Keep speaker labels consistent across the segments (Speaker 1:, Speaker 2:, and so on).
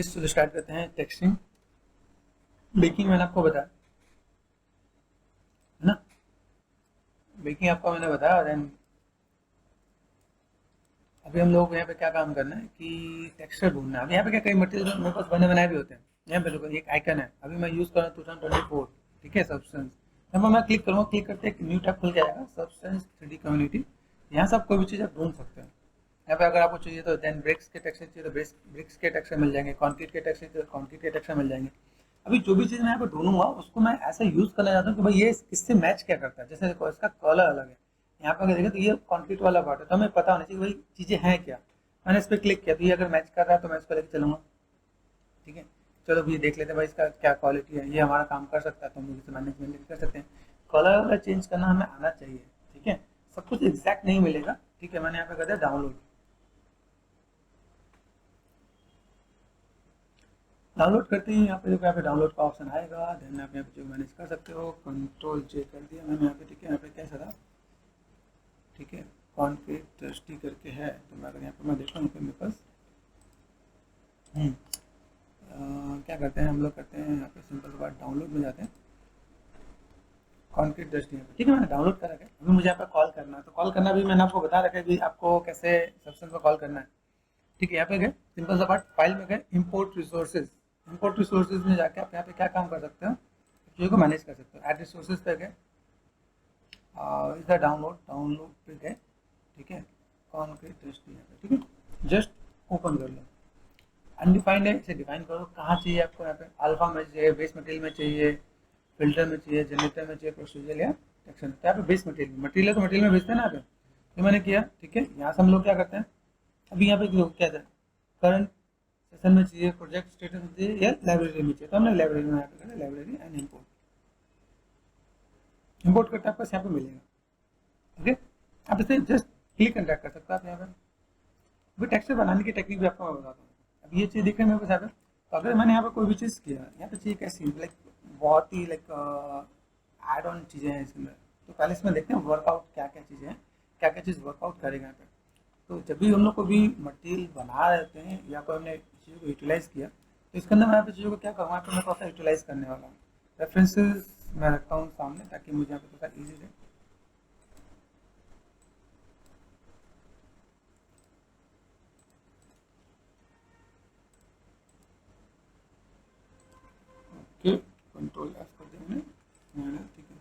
Speaker 1: चलिए चलो स्टार्ट करते हैं टेक्सटिंग। बेकिंग मैंने आपको बताया है ना, बेकिंग आपको मैंने बताया। देन अभी हम लोग को यहाँ पे क्या काम करना है कि टेक्सचर ढूंढना है। अब यहाँ पे क्या कई मटेरियल मेरे पास बने बनाए भी होते हैं। यहाँ पे देखो एक आइकन है, अभी मैं यूज़ कर रहा हूँ 2024, ठीक है, सब्सटेंस। यहाँ पर मैं क्लिक करूँगा, क्लिक करते एक न्यू टैब खुल के आएगा, सब्सटेंस 3D कम्युनिटी। यहाँ से आप कोई भी चीज़ आप ढूंढ सकते हैं। यहाँ पे अगर आपको चाहिए तो देन ब्रिक्स के टेक्सचर चाहिए तो ब्रिक्स के टेक्सचर मिल जाएंगे, कॉन्क्रीट के टेक्सचर चाहिए तो कॉन्क्रीट के टेक्सचर मिल जाएंगे। अभी जो भी चीज़ मैं यहाँ पे ढूंढूंगा उसको मैं ऐसा यूज़ करना चाहता हूँ कि भाई ये किससे मैच क्या करता है। जैसे देखो इसका कलर अलग है, यहाँ पे अगर देखें तो ये कॉन्क्रीट वाला पार्ट है, तो हमें पता होना चाहिए कि भाई चीज़ें हैं क्या। मैंने इस पर क्लिक किया तो ये अगर मैच कर रहा है तो मैं इसको लेकर चलूंगा, ठीक है। चलो ये देख लेते हैं भाई इसका क्या क्वालिटी है, ये हमारा काम कर सकता है तो हम इसे मैनेजमेंट कर सकते हैं। कलर वगैरह चेंज करना हमें आना चाहिए, ठीक है। सब कुछ एग्जैक्ट नहीं मिलेगा, ठीक है। मैंने यहाँ पे कर दिया डाउनलोड। डाउनलोड करते ही यहाँ पे देखो, यहाँ पे डाउनलोड का ऑप्शन आएगा। देन आप यहाँ पे जो मैनेज कर सकते हो, कंट्रोल जे कर दिया मैंने यहाँ पे, ठीक है। यहाँ पे कैसा था, ठीक है, कॉन्क्रीट ट्रस्टी करके है। तो मैं अगर यहाँ पे मैं देखता हूँ मेरे पास क्या करते हैं हम लोग, करते हैं यहाँ पे सिंपल सी बात, डाउनलोड में जाते हैं, कॉन्क्रीट डस्ट यहाँ पे, ठीक है। मैंने डाउनलोड कर रखा है। अभी मुझे यहाँ पे कॉल करना है, तो कॉल करना भी मैंने आपको बता रखा है कि आपको कैसे सब्सटेंस को कॉल करना है, ठीक है। यहाँ पे गए, सिंपल सा बात, फाइल में गए, इंपोर्ट रिसोर्सेज। इंपोर्ट रिसोर्सेज में जाके आप यहाँ पे क्या काम कर सकते हो, चीज़ों को मैनेज कर सकते हो। ऐड रिसोर्सेज पे गए, इधर डाउनलोड, डाउनलोड पे गए, ठीक है, कॉन्क्रीट डस्ट यहाँ पे, ठीक है। जस्ट ओपन कर लो। अनडिफाइंड है, इसे डिफाइन करो। कहाँ चाहिए आपको, यहाँ पे अल्फा में चाहिए, बेस मटेरियल में चाहिए, फिल्टर में चाहिए, जनरेटर में चाहिए, प्रोसीजर या टेक्सचर। तो यहाँ पे बेस मटेरियल, मटेरियल तो मटेरियल में भेजते हैं ना यहाँ पे, तो मैंने किया, ठीक है। यहाँ से हम लोग क्या करते हैं, अभी यहाँ पे क्या था, करंट सेशन में चाहिए, प्रोजेक्ट स्टेटस में चाहिए या लाइब्रेरी में चाहिए, तो हमने लाइब्रेरी में यहाँ पे करें, लाइब्रेरी एंड इम्पोर्ट। इम्पोर्ट करके आपको यहाँ पे मिलेगा, ओके। आप इसे जस्ट क्लिक एंड ड्रैग कर सकते हो आप यहाँ पे। अभी टेक्सचर बनाने की टेक्निक भी आपको मैं बताता हूँ। अब ये चीज़ दिख रही है मेरे पास यहाँ पे, तो अगर मैंने यहाँ पे कोई भी चीज़ किया, यहाँ पे चाहिए कैसी, लाइक बहुत ही लाइक एड ऑन चीज़ें हैं इसके अंदर। तो पहले इसमें देखते हैं वर्कआउट क्या क्या चीज़ें हैं, क्या क्या चीज़ वर्कआउट करेगा यहाँ पे। तो जब भी हम लोग को भी मटेरियल बना रहते हैं या कोई हमने चीज़ों को यूटिलाइज़ किया, तो इसके अंदर मैं यहाँ पे चीज़ों को क्या करूँगा, यहाँ पे मैं थोड़ा सा यूटिलाइज़ करने वाला हूँ। रेफरेंसेज मैं रखता हूँ सामने ताकि मुझे यहाँ पे थोड़ा ईजी रहे। ओके, कंट्रोल एफ कर दिया मैंने, ठीक है।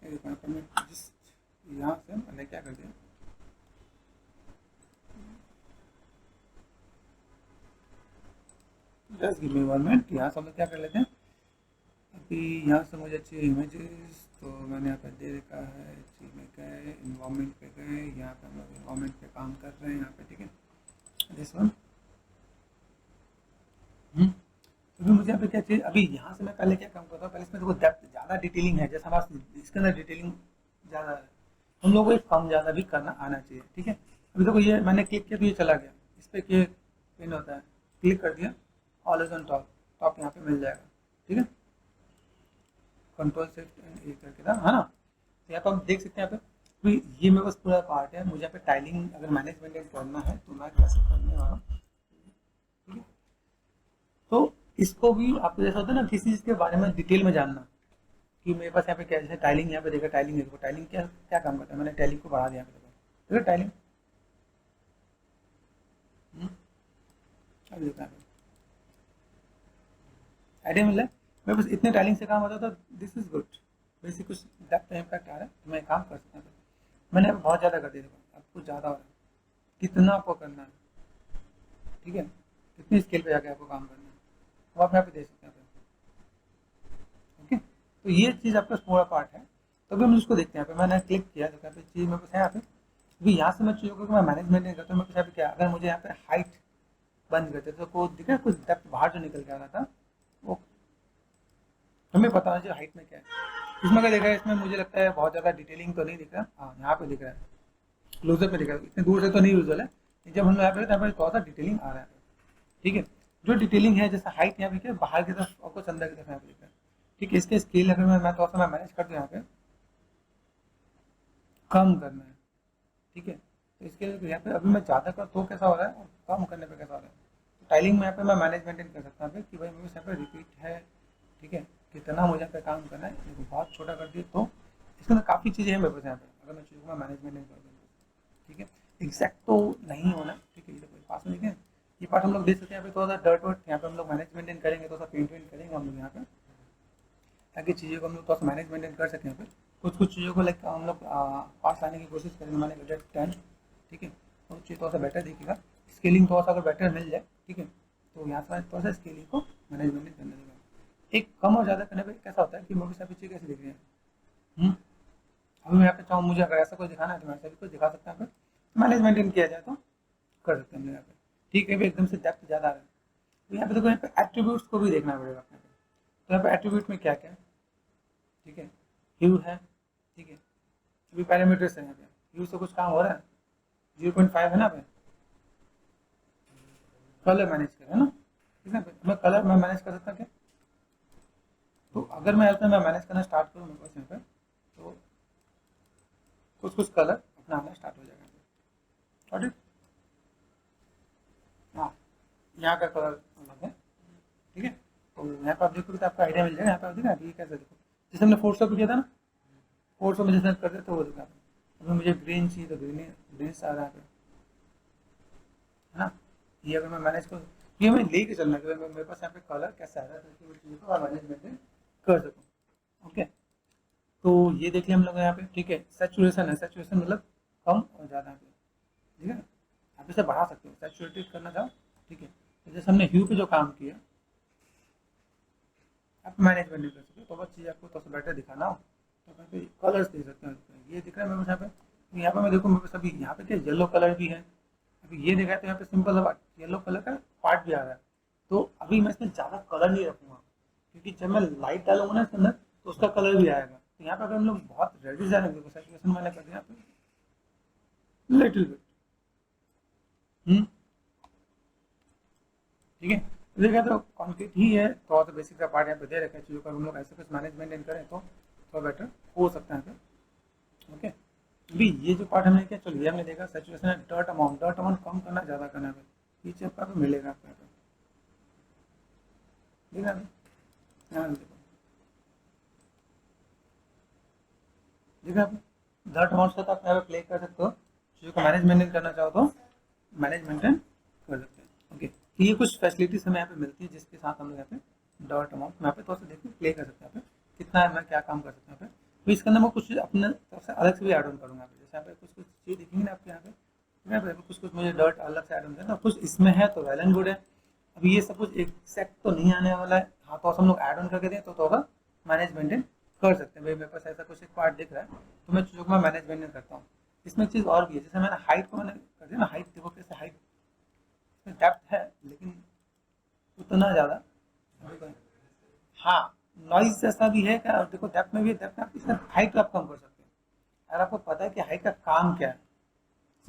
Speaker 1: ये देखो यहाँ पर मैं जिस यहाँ से मैंने क्या कर दिया, जस्ट गिव मी 1 मिनट। यहाँ से हम लोग क्या कर लेते हैं, अभी यहाँ से मुझे चाहिए इमेजेस, तो मैंने यहाँ पर दे रखा है, चीज में गए, इन्वायरमेंट पे गए, यहाँ पे हम लोग इन्वायरमेंट पे काम कर रहे हैं यहाँ पे, ठीक है। दिस वन, तो भी मुझे यहाँ पे क्या चाहिए, अभी यहाँ से मैं पहले क्या काम करता हूँ, पहले इसमें देखो डेप्थ ज़्यादा डिटेलिंग है, जैसे हमारे इसके अंदर डिटेलिंग ज़्यादा है, हम लोगों को एक कम ज़्यादा भी करना आना चाहिए, ठीक है। अभी देखो ये मैंने क्लिक किया तो ये चला गया, इस पर पिन होता है, क्लिक कर दिया, all is on top, top यहाँ पे मिल जाएगा, ठीक है। कंट्रोल शिफ्ट एंड ए करके था, है ना। तो यहाँ पर आप देख सकते हैं, यहाँ पे अभी ये मेरे पास पूरा पार्ट है। मुझे यहाँ पे टाइलिंग अगर मैनेजमेंट करना है तो मैं कैसे करने वाला हूँ, ठीक है। तो इसको भी आपको जैसा होता है ना किसी चीज़ के बारे में डिटेल में जानना, कि मेरे पास यहाँ पे क्या, जैसे टाइलिंग यहाँ पे देखा, टाइलिंग देखो, टाइलिंग क्या क्या काम करता है, मैंने टाइलिंग को बढ़ा दिया यहाँ पे देखो, देखो टाइलिंग, अभी देखो यहाँ पे आइडिया मिल रहा है। मेरे पास इतने टाइलिंग से काम होता था, दिस इज गुड। वैसे कुछ डेप्थ इम्पैक्ट आ रहा है तो मैं काम कर सकता हूँ। मैंने यहाँ पे बहुत ज़्यादा कर दिया, देखो अब कुछ ज़्यादा हो रहा है, कितना आपको करना है, ठीक है, कितनी स्केल पे जाके आपको काम करना है, वो आप यहाँ पे देख सकते हैं, ओके। तो ये चीज़ आपका पूरा पार्ट है। तो अभी हम इसको देखते हैं, यहाँ पे मैंने क्लिक किया, तो यहाँ पे चीज़ मेरे पास है यहाँ पे। अभी यहाँ से मैं चीज़ों को मैं मैनेजमेंट नहीं करता हूँ, मेरे पास यहाँ पे क्या, अगर मुझे यहाँ पे हाइट बंद करते तो को दिखा कुछ डेप्थ बाहर जो निकल के आ रहा था, वो हमें पता होना चाहिए हाइट में क्या है। इसमें अगर देखा है, इसमें मुझे लगता है बहुत ज़्यादा डिटेलिंग तो नहीं दिख रहा, हाँ यहाँ पे दिख रहा है, क्लोजअप में दिख रहा है, इतनी दूर से तो नहीं यूजुअल है, जब हम यहाँ पे यहाँ पे थोड़ा सा डिटेलिंग आ रहा है, ठीक है। जो डिटेलिंग है, जैसे हाइट यहाँ पे बाहर की तरफ और कुछ अंदर की तरफ यहाँ पे दिख रहा है, ठीक है। इसके स्केल अगर मैं थोड़ा सा मैं मैनेज कर दूँ, यहाँ पे कम करना है, ठीक है। तो इसके लिए यहाँ पे अभी मैं ज़्यादा कर तो कैसा हो रहा है और कम करने पे कैसा हो रहा है। तो टाइलिंग में यहाँ पे मैं मैनेज मेंटेन कर सकता हूँ कि भाई मेरे यहाँ पे रिपीट है, ठीक है, कितना मुझे यहाँ पे काम करना है। देखो बहुत छोटा कर दिए तो इसके अंदर काफ़ी चीज़ें हैं मेरे पास यहाँ पे, अगर मैं चीज़ों को मैनेज मेंटेन कर दूँ, ठीक है। एग्जैक्ट तो नहीं होना, ठीक है। ये देखो पास में देखें, ये पार्ट हम लोग देख सकते हैं। यहाँ पे थोड़ा सा डर्ट वर्ट यहाँ पे हम लोग मैनेज मेंटेन करेंगे, थोड़ा सा पेंट वेंट करेंगे हम लोग यहाँ पे, ताकि चीज़ों को हम लोग थोड़ा सा मैनेज मेंटेन कर सकें। यहाँ पे कुछ कुछ चीज़ों को लाइक हम लोग पास लाने की कोशिश करेंगे, माने बजट 10, ठीक है। तो चीज़ थोड़ा सा बेटर दिखेगा, स्केलिंग थोड़ा सा अगर बेटर मिल जाए, ठीक है, तो यहाँ से थोड़ा सा स्केलिंग को मैनेज मेंटेन करने देगा। एक कम और ज़्यादा करने पर कैसा होता है कि मूवी से चीज़ कैसे दिख रही है। अभी मैं यहाँ पे चाहूँ, मुझे अगर ऐसा कुछ दिखाना है तो मैं ऐसा भी कुछ दिखा सकता हूँ। मैनेज मेंटेन किया जाए तो कर सकते हैं यहाँ पे, ठीक है। भी एकदम से डेप्थ ज़्यादा आ रहा है तो यहाँ पे देखो, यहाँ पे एट्रीब्यूट्स को भी देखना पड़ेगा अपने को। तो यहाँ पे एट्रीब्यूट में क्या क्या है, ठीक है, ह्यू है, ठीक है। अभी पैरामीटर्स है यहाँ पे, ह्यू से कुछ काम हो रहा है, 0.5 है ना पे। कलर मैनेज करें ना, ठीक है। मैं कलर मैं मैनेज कर सकता हूँ क्या। तो अगर मैं मैं मैनेज करना स्टार्ट करूँ मेरे पास यहाँ पे, तो कुछ कुछ कलर अपना आना स्टार्ट हो जाएगा, ठीक। हाँ, यहाँ का कलर अलग है, ठीक है। तो यहाँ पर आप देखोगे तो आपका आइडिया मिल जाएगा। यहाँ पर देखा ये कैसे देखो, जैसे हमने फोर्स किया था ना, फोर्स में जैसे कर देते वो दिखा। अभी मुझे ग्रीन चाहिए तो ग्रीन ग्रीन आ रहा है ना। ये अगर मैं मैनेज करूँ, ये मैं लेके चलना कि मेरे पास यहाँ पे कलर कैसा आ रहा है, तो चीज़ों को मैनेज मेंटेन कर सकूँ। ओके, तो ये देख लिया हम लोग यहाँ पे, ठीक है। सेचुरेशन है, सेचुरेशन मतलब कम और ज़्यादा पे, ठीक है। आप इसे बढ़ा सकते हो, सेचुरेटेड करना चाहो, ठीक है। तो जैसे हमने ह्यू पे जो काम किया, आप मैनेजमेंट नहीं कर सकते, तो बस चीज़ आपको थोड़ा सा बेटर दिखाना हो तो यहाँ पे कलर्स दे सकते हैं। ये दिख रहा है मेरे पास यहाँ पे मैं देखूँ मेरे पास अभी यहाँ पे क्या येलो कलर भी है। अभी ये देखा है तो यहाँ पे सिंपल येलो कलर का पार्ट भी आ रहा है। तो अभी मैं इसमें ज़्यादा कलर नहीं रखूँगा, क्योंकि जब मैं लाइट डालूंगा ना इसके अंदर तो उसका कलर भी आएगा। तो यहाँ पे अगर हम लोग बहुत रेडिश डालेंगे तो सैचुरेशन मैंने कर दिया यहाँ पे लिटिल बिट, ठीक है। तो देखा तो कॉन्क्रीट ही है, तो बेसिक का पार्ट यहाँ पे दे रखा है। चीज़ों का हम लोग ऐसे कुछ मैनेजमेंट करें तो थोड़ा बेटर हो सकता है। ओके, अभी ये जो पार्ट हमने किया, चलो ये हमने देखा सैचुरेशन है। डर्ट अमाउंट कम करना ज़्यादा करना है, पीछे आपका पे मिलेगा आपको यहाँ पे, देखा यहाँ देखो, देखा आपने डर्ट अमाउंट से तो आप यहाँ पे प्ले कर सकते हो। चीज़ों को मैनेजमेंट करना चाहो तो मैनेजमेंट कर सकते हैं। ओके, तो ये कुछ फैसिलिटीज हमें यहाँ पे मिलती है जिसके साथ हम लोग यहाँ पे डॉट अमाउंट यहाँ पे थोड़ा सा देखिए प्ले कर सकते हैं। यहाँ पे कितना है, मैं क्या काम कर सकता हूँ यहाँ पे। तो इसके अंदर मैं कुछ अपने तरफ से अलग से भी ऐड ऑन करूँगा। यहाँ पे जैसे यहाँ पे कुछ कुछ चीज़ दिखेंगी ना आपके यहाँ पे कुछ कुछ मुझे डॉट अलग से ऐड ऑन करना, कुछ इसमें है तो वेल एंड गुड है। अभी ये सब कुछ एक्सैक्ट तो नहीं आने वाला है, हाँ, तो हम लोग ऐड ऑन करके दें तो थोड़ा मैनेजमेंट कर सकते हैं। भाई मेरे पास ऐसा कुछ एक पार्ट दिख रहा है तो मैं चीज़ों को मैं मैनेजमेंट करता हूँ। इसमें एक चीज़ और भी है, जैसे मैंने हाइट को मैंने कर दिया ना, हाइट देखो कैसे हाइट डेप्थ है लेकिन उतना ज़्यादा, हाँ, नॉइज जैसा भी है क्या। देखो डेप्थ में भी, डेप्थ में आप इसका हाइट आप कम कर सकते हैं अगर आपको पता है कि हाइट का काम क्या है।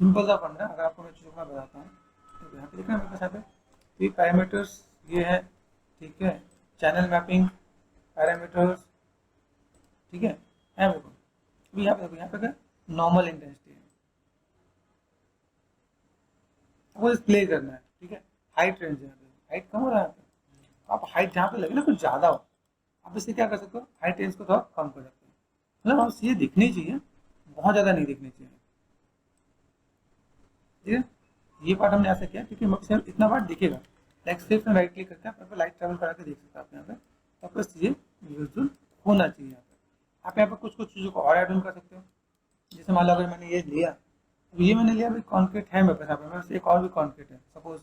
Speaker 1: सिंपल सा फंडा, अगर आपको मैं चीज़ों को मैं बताता हूँ तो यहाँ पे देखना मेरे पास यहाँ पे पैरामीटर्स ये है, ठीक है। चैनल मैपिंग पैरामीटर्स, ठीक है मेरे को। अभी यहाँ पे देखो, यहाँ पे क्या नॉर्मल इंटेंसिटी है, आपको प्ले करना है, ठीक है। हाइट रेंज है, हाइट कम हो रहा है यहाँ पे, तो आप हाइट जहाँ पे लगे ना कुछ ज़्यादा हो, आप इससे क्या कर सकते हो, हाइट रेंज को थोड़ा कम कर सकते हो। मतलब आप ये दिखनी चाहिए, बहुत ज़्यादा नहीं दिखनी चाहिए, ठीक है। ये पार्ट हमने ऐसा किया क्योंकि सिर्फ इतना पार्ट दिखेगा। लाइक सिर्फ में राइट क्लिक करके आप यहाँ पे लाइट ट्रेवल करा के देख सकते हैं आप यहाँ पे, तो आपको चीज़ें यूजफुल होना चाहिए। यहाँ पे आप यहाँ पे कुछ कुछ चीज़ों को और ऐड ऑन कर सकते हो। जैसे मान लो अगर मैंने ये लिया, तो ये मैंने लिया भाई कॉन्क्रीट है मेरे पास, यहाँ पे मेरे पास एक और भी कॉन्क्रीट है। सपोज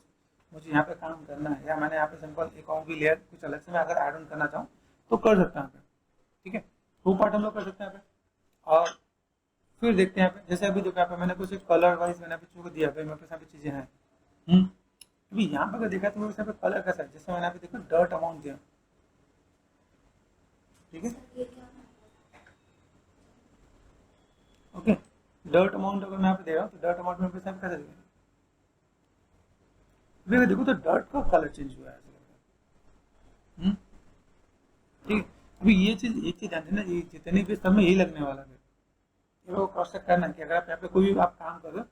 Speaker 1: मुझे यहाँ पे काम करना है, या मैंने यहाँ पे सिंपल एक और भी लेयर कुछ अलग से मैं अगर ऐड ऑन करना चाहूँ तो कर सकता हूँ यहाँ पे, ठीक है। वो पार्ट हम लोग कर सकते हैं यहाँ पे। और फिर देखते हैं यहाँ पे, जैसे अभी देखो यहाँ पे मैंने कुछ कलर वाइज मैंने चीज़ों को दिया, भाई मेरे पास यहाँ पे चीज़ें हैं। अभी यहाँ पे अगर देखा तो मेरे पास यहाँ पे कलर कैसा है, जैसे मैंने यहाँ पे देखा डर्ट अमाउंट दिया, ठीक है। ओके, डर्ट अमाउंट अगर मैं यहाँ पे दे रहा हूँ तो डर्ट अमाउंट मेरे पास यहाँ पे कैसा दिखेगा, देखो तो डर्ट का कलर चेंज हुआ है, ठीक है। अभी ये चीज़ एक चीज़ ध्यान देना, ये जितनी भी सब में यही लगने वाला है, ये लोग क्रॉस चेक करना कि अगर आप यहाँ पे कोई भी आप काम कर रहे हो,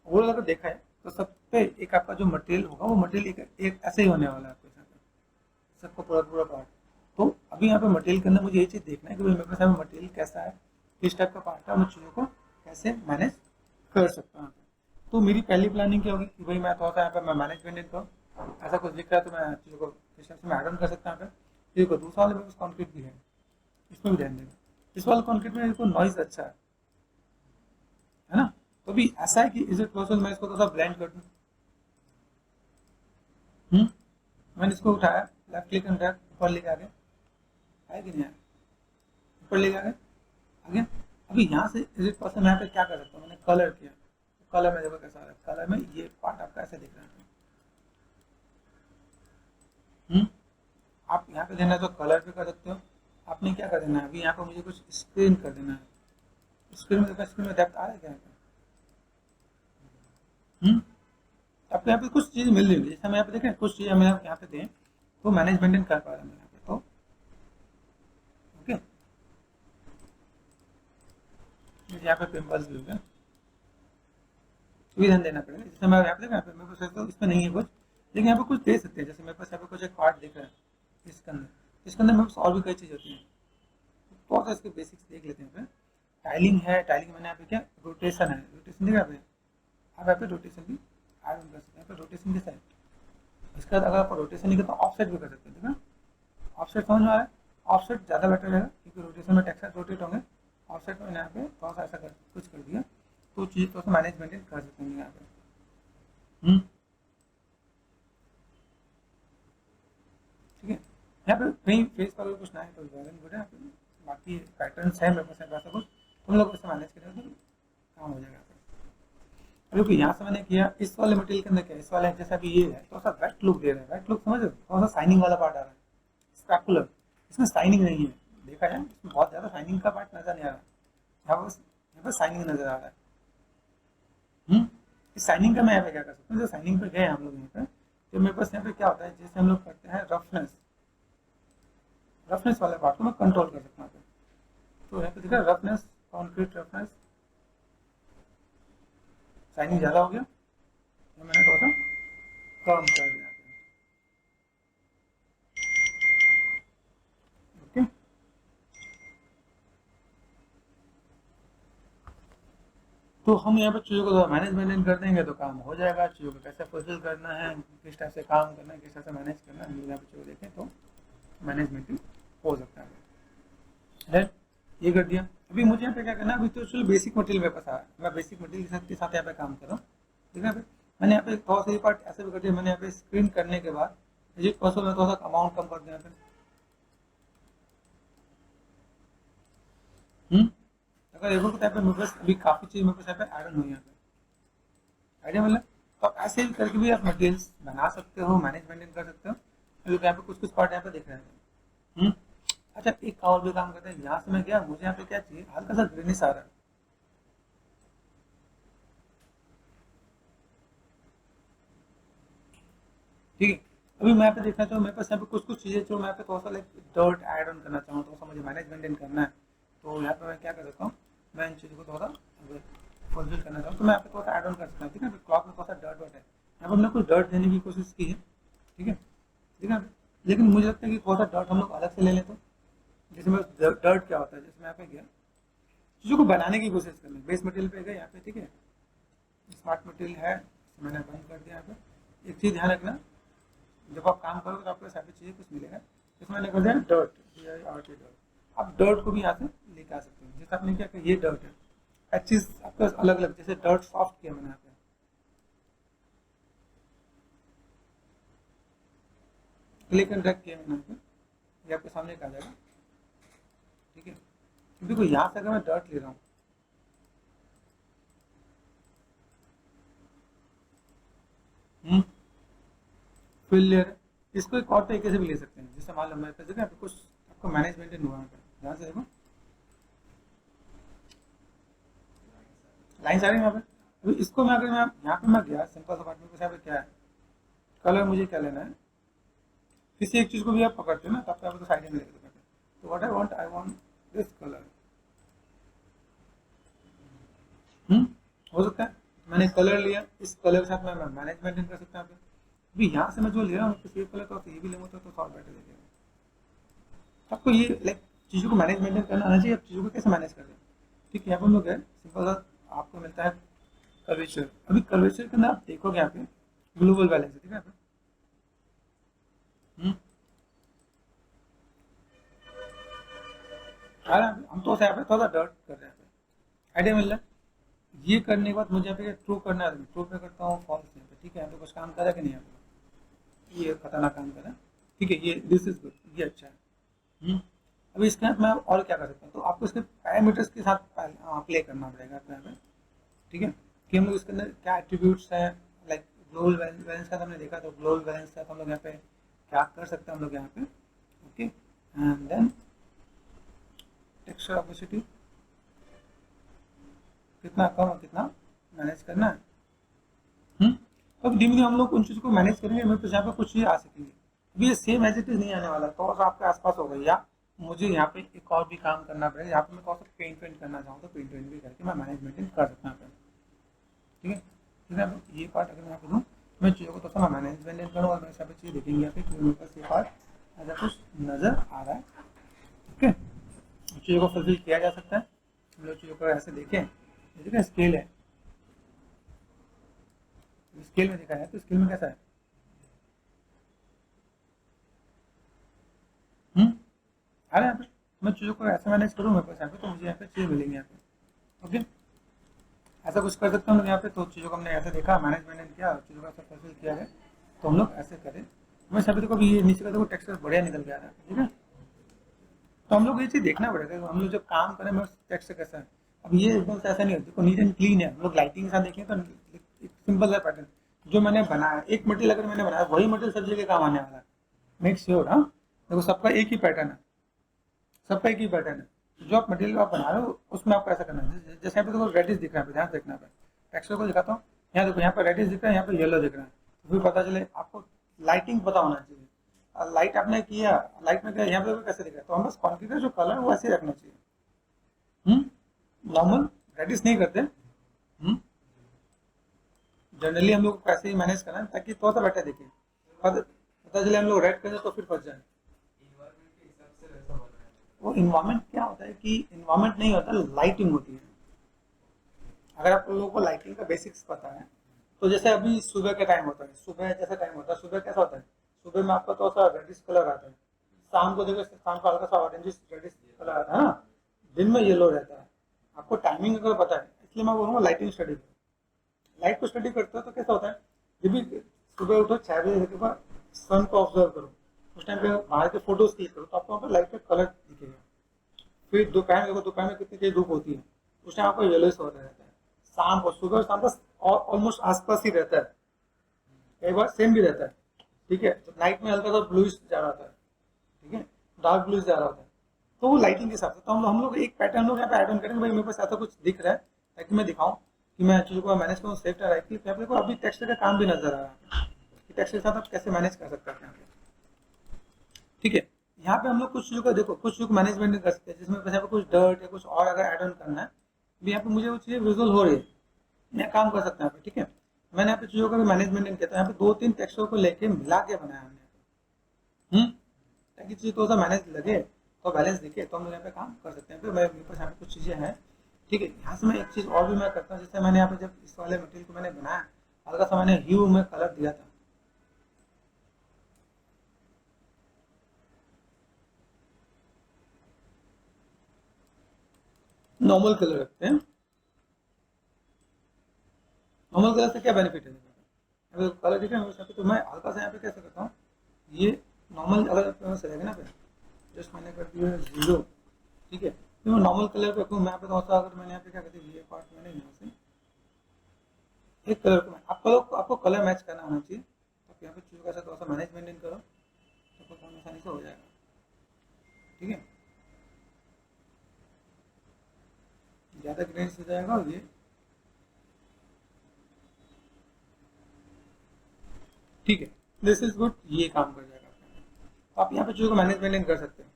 Speaker 1: वो अगर देखा है तो सब पे एक आपका जो मटेरियल होगा वो मटेरियल एक ऐसे ही होने वाला है आपके साथ, सबको पूरा पूरा पार्ट। तो अभी यहाँ पे मटेरियल के अंदर मुझे ये चीज़ देखना है कि भाई मेरे पास यहाँ पे मटेरियल कैसा है, किस टाइप का पार्ट है, मैं चीज़ों को कैसे मैनेज कर सकता हूँ। तो मेरी पहली प्लानिंग क्या होगी कि भाई मैं थोड़ा सा यहाँ पे मैं मैनेजमेंट करूँ, ऐसा कुछ दिख रहा है तो मैं चीज़ों को किस टाइप से मैं ऐड कर सकता हूँ यहाँ पे चीज़ों को। दूसरा वाले मेरे पास कॉन्क्रीट भी है, इसमें भी ध्यान देगा। इस वाले कॉन्क्रीट में देखो नॉइज अच्छा है ना। तो भी ऐसा है कि इज इट पॉसिबल मैं इसको थोड़ा ब्लेंड कर दूँ। मैंने इसको उठाया, लेफ्ट क्लिक एंड ड्रैग ऊपर लेके आ गया, है कि नहीं है, ऊपर लेके आ गया आगे। अभी यहाँ से इज इट पॉसिबल मैं यहाँ पे क्या कर सकता हूँ, मैंने कलर किया, कलर में देखो कैसा आ रहा है, कलर में ये पार्ट आपका ऐसे दिख रहा है। आप यहाँ पे देना है तो कलर पे कर सकते हो। आपने क्या कर देना है, अभी यहाँ पे मुझे कुछ स्क्रीन कर देना है। स्क्रीन में देखो, स्क्रीन में डेप्थ आ रहा है क्या यहाँ पे? आपको यहाँ पे कुछ चीज़ मिल रही है, जैसे हम यहाँ पे देखें कुछ चीज़ हमें यहाँ पे दें तो मैनेज मेंटेन कर पा रहे हैं यहाँ पे। तो ओके, यहाँ पे पिंपल्स भी हो गया, ध्यान देना पड़ेगा। जैसे मैं यहाँ पे देखा, मेरे पास तो इसमें नहीं है कुछ, लेकिन यहाँ पे कुछ दे सकते हैं। जैसे मेरे पास यहाँ पे कुछ एक पार्ट दिख रहा है इसके अंदर मेरे पास और भी कई चीज़ होती हैं। तो बहुत इसके बेसिक्स देख लेते हैं। फिर टाइलिंग है, टाइलिंग मैंने यहाँ पे क्या रोटेशन है, रोटेशन देखा पे, आप यहाँ पे रोटेशन भी ऐड ऑन कर सकते हैं। यहाँ पे रोटेशन के साइड, इसके बाद अगर आप रोटेशन नहीं करते तो ऑफसेट भी कर सकते हैं। देखा ऑफसेट समझ में आ रहा है, ऑफसेट ज़्यादा बेटर रहेगा क्योंकि रोटेशन में टेक्सचर रोटेट होंगे। ऑफसेट में यहाँ पे थोड़ा सा ऐसा कर कुछ कर दिया तो चीज़ थोड़ा सा मैनेज मेंटेन कर सकते हैं यहाँ पे। ठीक है, यहाँ पे कहीं फेस पर कुछ ना है तो वेल एंड गुड है। बाकी पैटर्न्स है मेरे पास ऐसा कुछ, तुम लोग इससे मैनेज करेंगे तो काम हो जाएगा। क्योंकि यहाँ से मैंने किया इस वाले मटेरियल के अंदर क्या, इस वाले जैसा भी ये है थोड़ा सा वेट लुक दे रहा है, वेट लुक समझ रहे हो, थोड़ा सा शाइनिंग वाला पार्ट आ रहा है, स्पेकुलर। इसमें शाइनिंग नहीं है, देखा जाए इसमें बहुत ज़्यादा शाइनिंग का पार्ट नजर नहीं आ रहा है, यहाँ पर शाइनिंग नजर आ रहा है। इस साइनिंग का मैं यहाँ पे क्या कर सकता हूँ, जो साइनिंग पे गए हम लोग यहाँ पे, तो मेरे पास यहाँ पे क्या होता है, जैसे हम लोग करते हैं रफनेस, रफनेस वाले पार्ट को मैं कंट्रोल कर सकता हूँ। तो यहाँ पे दिखा रफनेस, कॉन्क्रीट रफनेस, साइनिंग ज़्यादा हो गया, तो मैंने थोड़ा सा कम कर दिया। ओके, तो हम यहाँ पे चीज़ों को मैनेजमेंट कर देंगे तो काम हो जाएगा। चीज़ों को कैसे फुलफिल करना है, किस टाइप से काम करना है, किस टाइप से मैनेज करना है, हम लोग यहाँ पे चीज़ों देखें तो मैनेजमेंट हो सकता है। राइट, ये कर दिया। अभी मुझे यहाँ पे क्या करना है, अभी तो चलो बेसिक मटेरियल मेरे पास आया, मैं बेसिक मटेरियल के साथ यहाँ पे काम कर रहा हूँ। ठीक है, मैंने यहाँ पे थोड़ा सा ये पार्ट ऐसे भी कर दिया, मैंने यहाँ पे स्क्रीन करने के बाद ये पर्सनल में थोड़ा सा अमाउंट कम कर दिया यहाँ पे। अगर देखो तो यहाँ पे मेरे पास अभी काफ़ी चीज़ मेरे पास यहाँ पे ऐड ऑन हुई है यहाँ पे, आइडिया मतलब। तो आप ऐसे ही करके भी आप मटेरियल्स बना सकते हो, मैनेजमेंट कर सकते हो। क्योंकि यहाँ पे कुछ कुछ पार्ट यहाँ पे दिख रहे हैं। अच्छा, एक और भी काम करते हैं, यहाँ से मैं गया, मुझे यहाँ पे क्या चाहिए, हल्का सा ग्रीनिश आ रहा है। ठीक है, अभी मैं यहाँ पे देखना चाहूँ, मेरे पास यहाँ पे कुछ कुछ चीज़ें जो मैं यहाँ पे थोड़ा सा लाइक डर्ट ऐड ऑन करना चाहूँ, थोड़ा सा मुझे मैनेजमेंट करना है। तो यहाँ पे मैं क्या कर सकता हूँ, मैं इन चीज़ों को थोड़ा सा फुलफिल करना चाहूँ तो मैं यहाँ पे थोड़ा सा ऐड ऑन कर सकता हूँ। ठीक है, क्लॉथ में थोड़ा सा डर्ट वर्ट है, यहाँ पर हमने कुछ डर्ट देने की कोशिश की है। ठीक है, ठीक है, लेकिन मुझे लगता है कि थोड़ा सा डर्ट हम लोग अलग से ले लें तो। जैसे मैं डर्ट क्या होता है, जैसे मैं यहाँ पे गया चीज़ों को बनाने की कोशिश कर लें, बेस मटेरियल पे गए यहाँ पे। ठीक है, स्मार्ट मटेरियल है, मैंने बंद कर दिया यहाँ पे। एक चीज़ ध्यान रखना, जब आप काम करोगे तो आपको सारी चीज़ें कुछ मिलेगा। इसमें मैंने कर दिया डर्ट, डर्ट, आप डर्ट को भी यहाँ से लेके आ सकते हैं। जैसे आपने क्या किया, ये डर्ट है, हर चीज़ आपका अलग अलग, जैसे डर्ट सॉफ्ट किया मैंने यहाँ पे, क्लिक एंड ड्रैग किया मैंने यहाँ पे, ये आपके सामने आ जाएगा। ठीक है, देखो यहाँ से अगर मैं डर्ट ले रहा हूँ, फिल लेयर है, इसको एक और तरीके से भी ले सकते हैं। जैसे मान लो मेरे पास देखो कुछ आपको मैनेजमेंट हुआ है, ध्यान से देखो लाइन आ रही है यहाँ पे। अभी इसको मैं अगर मैं यहाँ पे मैं गया सिंपल सा बात में, यहाँ पे क्या है, कलर मुझे क्या लेना है, किसी एक चीज़ को भी आप पकड़ते हो ना, तब तो साइड में लेके पकड़ते हैं। तो what I want this colour, colour लिया, इस कलर के साथ मैं मैनेज मेंटेन कर सकता हूँ। अभी यहाँ से मैं जो ले रहा हूँ सेम कलर तो ये भी लेंगे तो सॉल्व बेटर लगेगा। आपको ये लाइक चीज़ों को मैनेज मेंटेन करना आना चाहिए। आप चीज़ों को कैसे मैनेज कर रहे हैं, ठीक है। यहाँ पर हम लोग है सिंपल सा आपको मिलता है कर्वेचर। अभी कर्वेचर के अंदर आप देखोगे यहाँ पे ग्लोबल बैलेंस है, ठीक है। हम तो यहाँ पे थोड़ा डर्ट कर रहे हैं, आइडिया मिल रहा है। ये करने के बाद मुझे यहाँ पे ट्रू करना है, ट्रू पे करता हूँ फॉल्स यहाँ पे, ठीक है। यहाँ पे कुछ काम करा कि नहीं, यहाँ पे ये खतरनाक काम करा, ठीक है। ये दिस इज गुड, ये अच्छा है। अभी इसके साथ मैं और क्या कर सकता हूँ, तो आपको इसके पैरामीटर्स के साथ प्ले करना पड़ेगा यहाँ पे, ठीक है। कि हम लोग इसके अंदर क्या एट्रीब्यूट्स हैं, लाइक ग्लोबल बैलेंस का हमने देखा, तो ग्लोबल बैलेंस का हम लोग यहाँ पे क्या कर सकते हैं हम लोग यहाँ पे, okay. And then texture opacity कितना कम और कितना मैनेज करना है। तो धीमे धीमे हम लोग उन चीज़ों को मैनेज करेंगे, मेरे पास यहाँ पे कुछ चीज़ आ सकेंगी। अभी ये सेम एज इट इज नहीं आने वाला, तो आपके आसपास हो गई, या मुझे यहाँ पे एक और भी काम करना पड़ेगा। यहाँ पे मैं थोड़ा सा पेंट करना चाहूँ तो पेंट भी करके मैं मैनेज मेंटेन कर सकता हूँ, ठीक है। ठीक है, ये पार्ट अगर मैं यहाँ पे दूँ, मैं चीज़ों को थोड़ा सा मैनेज मेंटेन करूँ और मेरे यहाँ पे चीज़ देखेंगे यहाँ पे कि मेरे पास ये पार्ट ऐसा कुछ नज़र आ रहा है, ओके। चीज़ों को फुलफिल किया जा सकता है। हम लोग चीज़ों को ऐसे देखें, ठीक है। स्केल है, स्केल में देखा है तो स्केल में कैसा है, आ रहा है यहाँ पे। मैं चीज़ों को ऐसे मैनेज करूँ मेरे पास यहाँ पे, तो मुझे यहाँ पे चीज़ मिलेंगी यहाँ पे, ओके। ऐसा कुछ कर सकता हूँ यहाँ पे। तो चीज़ों को हमने ऐसे देखा, मैनेजमेंट किया, चीज़ों को ऐसा फुलफिल किया है, तो हम लोग ऐसे करें। मैं सभी देखो ये नीचे का देखो टेक्सचर बढ़िया निकल के आ रहा है, ठीक है। तो हम लोग ये चीज़ देखना पड़ेगा, हम लोग जब काम करें मैं टेक्सचर कैसा है। अब ये एकदम से ऐसा नहीं होता, देखो नीट एंड क्लीन है। हम लोग लाइटिंग के साथ देखें तो एक सिंपल सा पैटर्न जो मैंने बनाया, एक मटेरियल अगर मैंने बनाया वही मटेरियल सब जगह काम आने वाला है, मेक श्योर। हाँ देखो सबका एक ही पैटर्न है, सबका एक ही पैटर्न है। जो आप मटेरियल आप बना रहे हो उसमें आपको ऐसा करना है। जैसे यहाँ पे देखो रेडिश दिख रहा है, ध्यान देखना है। टेक्सचर को दिखाता हूँ, यहाँ देखो यहाँ पर रेडिश दिख रहा है, यहाँ पर येलो दिख रहा है, तो फिर पता चले आपको लाइटिंग पता होना चाहिए। लाइट आपने किया, लाइट में क्या यहाँ पे कैसे दिख रहा है, तो हम बस कॉन्फिगर जो कलर वो ऐसे रखना चाहिए। नॉर्मल रेडिश नहीं करते, जनरली हम लोग को ऐसे ही मैनेज करना है ताकि थोड़ा सा बेटर दिखे। पता चले हम लोग रेड करें तो फिर फंस जाए। वो इन्वायरमेंट क्या होता है कि इन्वायरमेंट नहीं होता, लाइटिंग होती है। अगर आप लोगों को लाइटिंग का बेसिक्स पता है, तो जैसे अभी सुबह का टाइम होता है, सुबह जैसा टाइम होता है, सुबह कैसा होता है, सुबह में आपका थोड़ा सा रेडिश कलर आता है। शाम को देखो, शाम को हल्का सा ऑरेंजिश रेडिश कलर आता है ना, दिन में येलो रहता है। आपको टाइमिंग अगर पता है, इसलिए मैं बोलूँगा लाइटिंग स्टडी करो। लाइट को स्टडी करते हो तो कैसा होता है, जब भी सुबह उठो 6 बजे के बाद सन को ऑब्जर्व करो, उस टाइम पे बाहर के फोटोज क्लिक करो तो आपको वहाँ पर लाइट का कलर दिखेगा। फिर दोपहर देखो, दोपहर में कितनी तेज धूप होती है, उस टाइम आपको येलोइश हो रहता है। शाम को, सुबह और शाम का ऑलमोस्ट आसपास ही रहता है, कई बार सेम भी रहता है, ठीक है। तो नाइट में हल्का सा ब्लूइश जा रहा था, ठीक है, डार्क ब्लूइश जा रहा था, तो वो लाइटिंग के हिसाब से। तो हम लोग एक पैटर्न हम लोग यहाँ पे ऐड ऑन करेंगे, भाई मेरे पास ऐसा कुछ दिख रहा है ताकि मैं दिखाऊं कि मैं चीज़ों को मैनेज करूँ सेफ राइटली। तो देखो अभी टेक्सचर का काम भी नजर आ रहा है कि टेक्सचर के साथ आप कैसे मैनेज कर सकते हैं यहाँ पे, ठीक है। यहाँ पे हम लोग कुछ चीज़ों को देखो, कुछ चीज़ों को मैनेजमेंट नहीं कर सकते, जिसमें यहाँ पे कुछ डर्ट या कुछ और अगर ऐड ऑन करना है, यहाँ पे मुझे वो चीज़ें विजुअल हो रही है, मैं काम कर सकता हूँ यहाँ पे, ठीक है। मैंने यहाँ पे चीज़ों का भी मैनेजमेंट किया, तो यहाँ पे 2-3 टेक्सचर को लेके मिला के बनाया हमने, ताकि चीज़ थोड़ा सा मैनेज लगे तो बैलेंस दिखे, तो हम लोग यहाँ पे काम कर सकते हैं। फिर मेरे पास यहाँ पे कुछ चीज़ें हैं, ठीक है। यहाँ से मैं एक चीज़ और भी मैं करता हूँ, जैसे मैंने यहाँ पे जब इस वाले मटेरियल को मैंने बनाया, हल्का सा मैंने ह्यू में कलर दिया था, नॉर्मल कलर रखते हैं। नॉर्मल कलर से क्या बेनिफिट है, अगर कलर दिख रहा है मेरे, तो मैं हल्का सा यहाँ पे कैसे करता हूँ, ये नॉर्मल अगर से रहेगा ना, जस्ट मैंने कर दिया 0, ठीक है। फिर मैं नॉर्मल कलर पे रखूँ, मैं यहाँ पे थोड़ा सा, अगर मैंने यहाँ पे क्या करती है, ये पार्ट मैंने यहाँ से एक कलर को आपको कलर मैच करना होना चाहिए। तो यहाँ पे चीज़ों का थोड़ा सा मैनेज मेंटेन करो तो काम आसानी से हो जाएगा, ठीक है। ज़्यादा ग्रेन्स हो जाएगा और ये ठीक है, दिस इज गुड, ये काम कर जाएगा। तो आप यहाँ पे चीज़ों को मैनेज मेंटेन कर सकते हैं।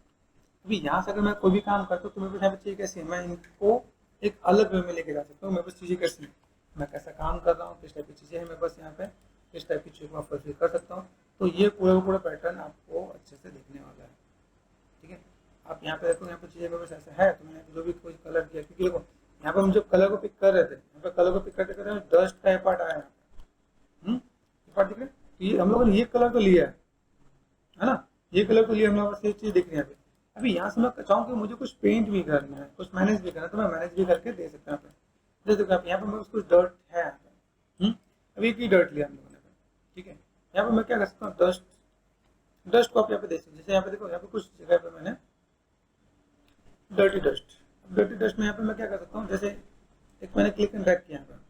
Speaker 1: अभी यहाँ से अगर मैं कोई भी काम करता हूँ तो मेरे पास यहाँ पे चीज़ कैसी है, मैं इनको एक अलग वे में लेके जा सकता हूँ। मेरे पास चीज़ें कैसी है, मैं कैसा काम कर रहा हूँ, किस टाइप की चीज़ें हैं मैं बस यहाँ पे किस टाइप की चीज़ों को फुलफिल कर सकता हूँ। तो ये पूरा पूरा पैटर्न आपको अच्छे से दिखने वाला है। ठीक है, आप यहाँ पे देखो, यहाँ पे चीज़ें मेरे पास ऐसा है, तो मैंने जो भी कोई कलर किया, क्योंकि देखो यहाँ पे हम जब कलर को पिक कर रहे थे, यहाँ पे कलर को पिक करते करते डस्ट का पार्ट आया यहाँ पे, ये पार्ट दिख रहा है। तो ये हम लोगों ने ये कलर तो लिया है ना, ये कलर तो लिया, हम लोग ये चीज़ दिख रही है अभी। अभी यहाँ से मैं चाहूँ कि मुझे कुछ पेंट भी करना है, कुछ मैनेज भी करना है, तो मैं मैनेज भी करके दे सकता हूँ। जैसे देखो यहाँ पे मेरे पास कुछ डर्ट है यहाँ पे, अभी एक ही डर्ट लिया हम लोगों ने, ठीक है। यहाँ पे मैं क्या कर सकता हूँ, डस्ट डस्ट को आप यहाँ पे देख सकते हैं। जैसे यहाँ पे देखो, यहाँ पे कुछ जगह पे मैंने डर्टी डस्ट में यहाँ पे मैं क्या कर सकता हूँ, जैसे एक मैंने क्लिक एंड ड्रैग किया यहाँ पे,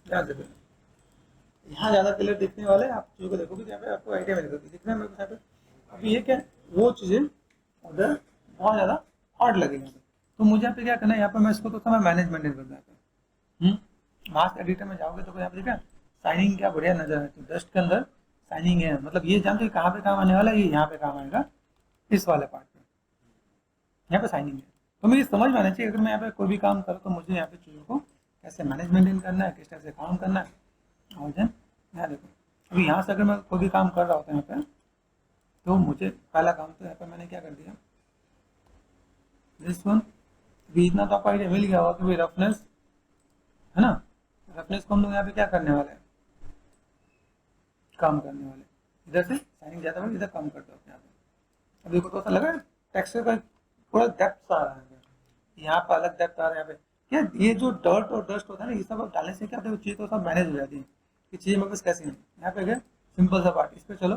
Speaker 1: ध्यान से यहाँ ज्यादा क्लियर दिखने वाले हैं, आप चीजों को देखोगे तो यहाँ पे आपको आइडिया मिलेगा कि दिख रहा है मेरे को यहाँ पे। अभी ये क्या है, वो चीजें उधर बहुत ज्यादा हार्ड लगेगी, तो मुझे यहाँ पे क्या करना है, यहाँ पे मैं इसको तो मैं मैनेज मेंटेन कर दूँ। मास्क एडिटर में जाओगे तो यहाँ पे देखा साइनिंग क्या बढ़िया नजर है, तो डस्ट के अंदर साइनिंग है, मतलब ये जानते कहाँ पे काम आने वाला है, ये यहाँ पे काम आएगा, इस वाले पार्ट पे यहाँ पे साइनिंग है। तो मुझे समझ में आना चाहिए, अगर मैं यहाँ पे कोई भी काम करूँ तो मुझे यहाँ पे चीज़ों को कैसे मैनेज मेंटेन करना है, किस टाइप से काम करना है। और देन यहाँ देखो, अभी यहाँ से अगर मैं कोई भी काम कर रहा होता है यहाँ पे, तो मुझे पहला काम तो यहाँ पे मैंने क्या कर दिया, दिस वन। अभी इतना तो आपको आइडिया मिल गया होगा कि भाई रफनेस है ना, रफनेस को हम लोग यहाँ पे क्या करने वाले हैं, कम करने वाले, इधर से साइनिंग ज़्यादा है, इधर कम करते हो यहाँ पे। अभी को तो ऐसा लगा टेक्सचर का पूरा डेप्थ आ रहा है, यहाँ पर अलग डेप्थ आ रहा है। यहाँ पे क्या ये जो डर्ट और डस्ट होता है ना, ये सब डालने से क्या होता है, चीज़ तो सब मैनेज हो जाती है कि चीज़ें मेरे पास कैसी हैं। यहाँ पे गए सिंपल सा पार्ट, इस पर चलो।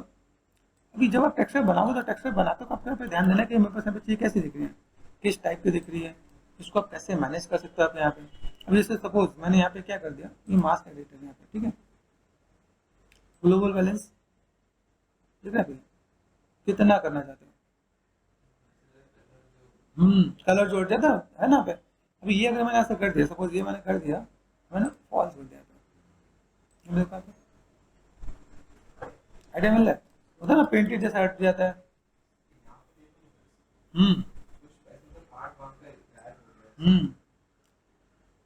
Speaker 1: अभी जब आप टेक्सचर बनाओगे तो टेक्सचर बनाते हो आपको ध्यान देना कि मेरे पास यहाँ पे चीज़ कैसी दिख रही है, किस टाइप की दिख रही है, इसको आप कैसे मैनेज कर सकते हो आप यहाँ पे। अब जैसे सपोज मैंने यहाँ पे क्या कर दिया, ये मास्क एडिटर यहाँ पे, ठीक है, ग्लोबल बैलेंस ठीक है, कितना करना चाहते हो, कलर जोड़ दिया था है ना पे। अभी ये अगर मैंने ऐसा कर दिया, सपोज ये मैंने कर दिया, मैंने फॉल्स कर दिया था, आइडिया मिल रहा है, होता है ना पेंटेड जैसा हट जाता है। हम्म हम्म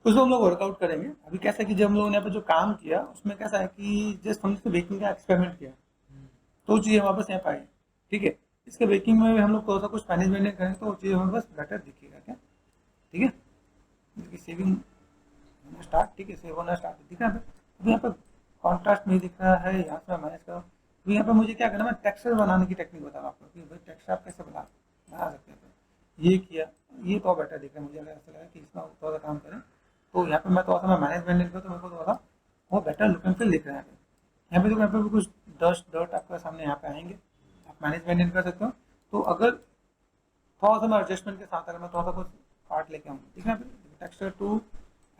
Speaker 1: उसको हम लोग वर्कआउट करेंगे। अभी कैसा कि जब हम लोगों ने यहाँ पे जो काम किया उसमें कैसा है कि जस्ट हमने बेकिंग का एक्सपेरिमेंट किया, तो चीज़ें वापस यहाँ पे आई, ठीक है। इसके बेकिंग में भी हम लोग थोड़ा सा कुछ मैनेजमेंट करेंगे तो वो चीज़ हमें बस बेटर दिखेगा क्या, ठीक है। इसकी सेविंग होना स्टार्ट, ठीक है, सेव होना स्टार्ट दिख रहा है। अभी यहाँ पे कॉन्ट्रास्ट नहीं दिख रहा है, यहाँ से मैं मैनेज करूँ। तो यहाँ पे मुझे क्या करना है, मैं टेक्सचर बनाने की टेक्निक बता रहा हूँ आपको कि भाई टेक्सचर आप कैसे बना सकते हैं। तो ये किया, ये तो बेटर दिख रहा है मुझे, अगर ऐसा लगा कि इसमें थोड़ा सा काम करें, तो यहाँ पे मैं थोड़ा सा मैं मैनेजमेंट करूँ तो मेरे को थोड़ा सा वो बेटर लुक एंड फील दिख रहा है। यहाँ पे तो यहाँ पे भी कुछ डस्ट डर्ट आपके सामने यहाँ पे आएंगे, आप मैनेज मेंटेन कर सकते हो। तो अगर थोड़ा सा मैं एडजस्टमेंट के साथ अगर मैं थोड़ा सा कुछ पार्ट लेके आऊँ, ठीक है, टेक्सचर टू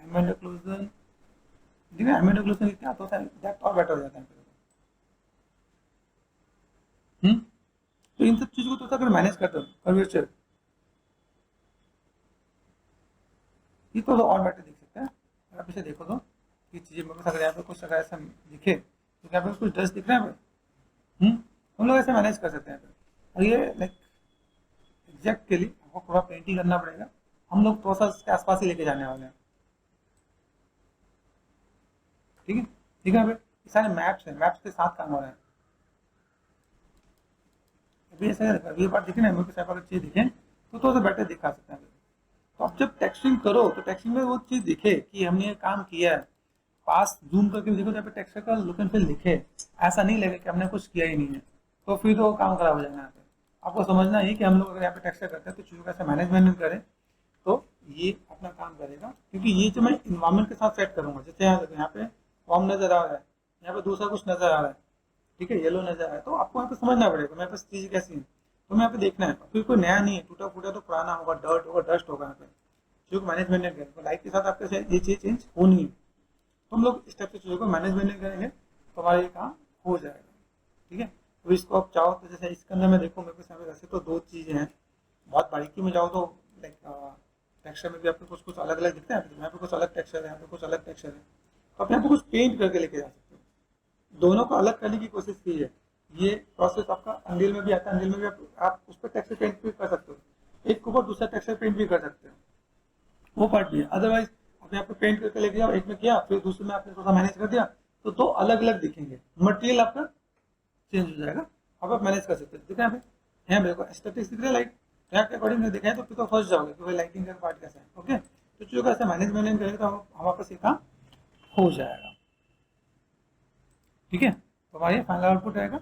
Speaker 1: एम्बेड ओक्लूजन, ठीक है, एम्बेड ओक्लूजन क्या होता है, डेप्थ और बेटर हो जाता है। तो इन सब चीज़ों को तो अगर मैनेज करते हो कर्वेचर, ये तो और बेटर दिख सकता है। अगर आप इसे देखो तो ये चीज़ें मेरे को अगर यहाँ पे कुछ अगर ऐसा दिखे तो यहाँ पे कुछ डस्ट दिख रहा है, हम लोग ऐसे मैनेज कर सकते हैं। और ये लाइक एग्जैक्ट के लिए आपको पूरा पेंटिंग करना पड़ेगा, हम लोग थोड़ा सा इसके आसपास ही लेके जाने वाले हैं, ठीक है। ठीक है, ये सारे मैप्स हैं, मैप्स के साथ काम हो रहा है। अभी ऐसे अगली बार दिखे ना मेरे को साइड अगर चीज़ दिखे तो थोड़ा सा बेटर दिखा सकते हैं। तो आप जब टेक्सचरिंग करो तो टेक्सचरिंग में वो चीज़ दिखे कि हमने ये काम किया है, पास जूम करके देखो तो यहाँ पे टेक्सचर का लुक एंड फील दिखे, ऐसा नहीं लगे कि हमने कुछ किया ही नहीं है, तो फिर तो काम खराब हो जाएगा। यहाँ पे आपको समझना है कि हम लोग अगर यहाँ पे टेक्सचर करते हैं तो चीज़ों का ऐसा मैनेजमेंट करें तो ये अपना काम करेगा। क्योंकि ये जो मैं इन्वायरमेंट के साथ सेट करूँगा, जैसे यहाँ पे फॉर्म नजर आ रहा है, यहाँ पे दूसरा कुछ नजर आ रहा है, ठीक है, येलो नजर आ रहा है, तो आपको यहाँ पे समझना पड़ेगा मेरे पास चीज़ कैसी है, तो मैं यहाँ पे देखना है। फिर कोई नया नहीं है, टूटा फूटा तो पुराना होगा, डर्ट होगा, डस्ट होगा, यहाँ पे चीज़ों को मैनेजमेंट करें तो लाइफ के साथ आपके ये चीज़ चेंज होनी है। तो हम लोग इस टाइप से चीज़ों को मैनेजमेंट करेंगे तो हमारा ये काम हो जाएगा, ठीक है। तो इसको आप चाहो तो जैसे इसके अंदर मैं देखो मेरे पास यहाँ पे वैसे तो दो चीज़ें हैं, बहुत बारीकी में जाओ तो लाइक टेक्सचर में भी आपको कुछ कुछ अलग अलग दिखता है, यहाँ पे कुछ अलग टेक्सचर है, यहाँ पे कुछ अलग टेक्सचर है, तो आप यहाँ पे कुछ पेंट करके लेके जा सकते हो। दोनों को अलग करने की कोशिश की है, ये प्रोसेस आपका अनरियल में भी आता है, अनरियल में भी आप उस पर टेक्सचर पेंट भी कर सकते हो। एक के ऊपर दूसरा टेक्सचर पेंट भी कर सकते हो, वो पार्ट भी है। अदरवाइज अभी आपको पेंट करके लेके जाओ, एक में किया फिर दूसरे में आपने थोड़ा मैनेज कर दिया, तो दो अलग अलग दिखेंगे, मटेरियल आपका चेंज हो जाएगा। अब आप मैनेज कर सकते हैं। देखा है मेरे को एस्थेटिक्स दिख रहा है, लाइट यहाँ के अकॉर्डिंग दिखा है, तो फिर तो फंस जाओगे कि भाई लाइटिंग का पार्ट कैसा है। ओके, तो चीज़ों का ऐसा मैनेजमेंट करेंगे तो हमारे पास ये काम हो जाएगा। ठीक है, तो हमारी फाइनल आउटपुट रहेगा